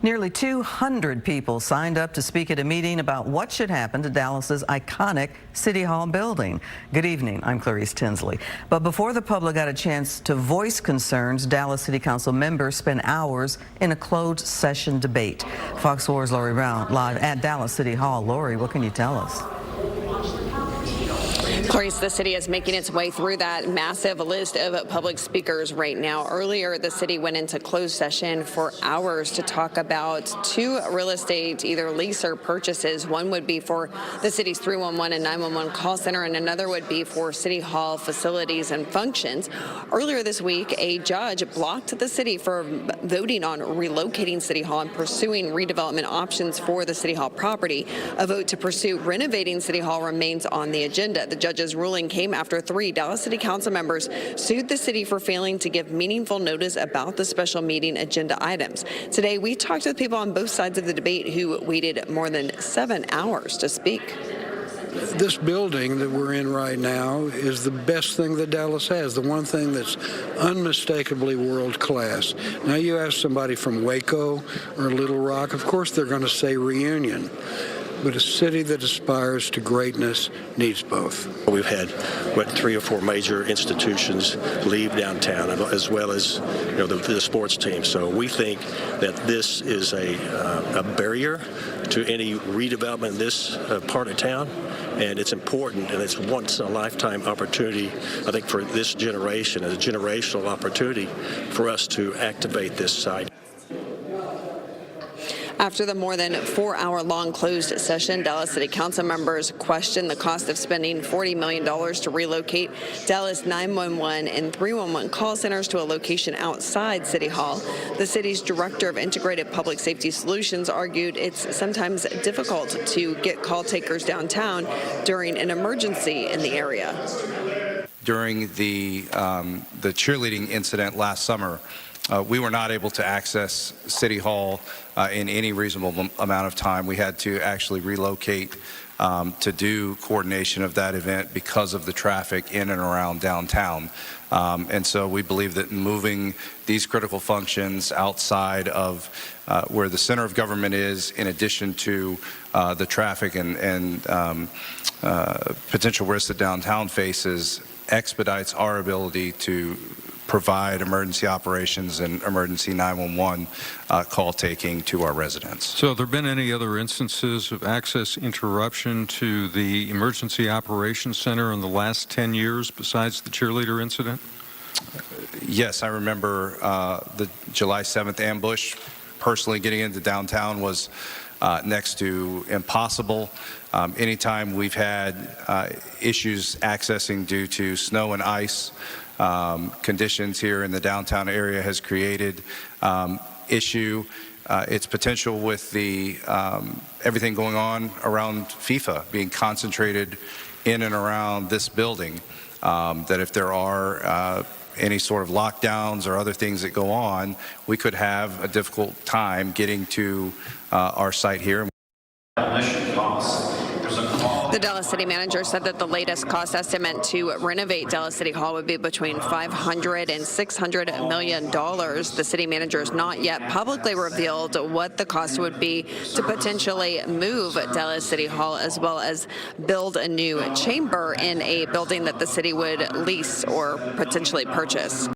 Nearly 200 people signed up to speak at a meeting about what should happen to Dallas's iconic City Hall building. Good evening, I'm Clarice Tinsley. But before the public got a chance to voice concerns, Dallas City Council members spent hours in a closed session debate. Fox 4's Lori Brown live at Dallas City Hall. Lori, what can you tell us? Clarice, the city is making its way through that massive list of public speakers right now. Earlier, the city went into closed session for hours to talk about two real estate, either lease or purchases. One would be for the city's 311 and 911 call center, and another would be for City Hall facilities and functions. Earlier this week, a judge blocked the city for voting on relocating City Hall and pursuing redevelopment options for the City Hall property. A vote to pursue renovating City Hall remains on the agenda. The judge's ruling came after 3 Dallas City Council members sued the city for failing to give meaningful notice about the special meeting agenda items. Today, we talked with people on both sides of the debate who waited more than 7 hours to speak. This building that we're in right now is the best thing that Dallas has, the one thing that's unmistakably world class. Now, you ask somebody from Waco or Little Rock, of course they're going to say Reunion. But a city that aspires to greatness needs both. We've had, 3 or 4 major institutions leave downtown, as well as the sports team. So we think that this is a barrier to any redevelopment in this part of town, and it's important, and it's once in a lifetime opportunity, I think, for this generation, a generational opportunity for us to activate this site. After the more than 4-hour-long closed session, Dallas City Council members questioned the cost of spending $40 million to relocate Dallas 911 and 311 call centers to a location outside City Hall. The city's director of Integrated Public Safety Solutions argued it's sometimes difficult to get call takers downtown during an emergency in the area. During the cheerleading incident last summer, we were not able to access City Hall in any reasonable amount of time. We had to actually relocate to do coordination of that event because of the traffic in and around downtown. And so we believe that moving these critical functions outside of where the center of government is, in addition to the traffic and potential risks that downtown faces, expedites our ability to provide emergency operations and emergency 911 call taking to our residents. So have there been any other instances of access interruption to the Emergency Operations Center in the last 10 years besides the cheerleader incident? Yes, I remember the July 7th ambush. Personally, getting into downtown was next to impossible. Anytime we've had issues accessing due to snow and ice, conditions here in the downtown area has created issue. Its potential with the everything going on around FIFA being concentrated in and around this building, that if there are any sort of lockdowns or other things that go on, we could have a difficult time getting to our site here. The Dallas City manager said that the latest cost estimate to renovate Dallas City Hall would be between $500 and $600 million. The city manager has not yet publicly revealed what the cost would be to potentially move Dallas City Hall, as well as build a new chamber in a building that the city would lease or potentially purchase.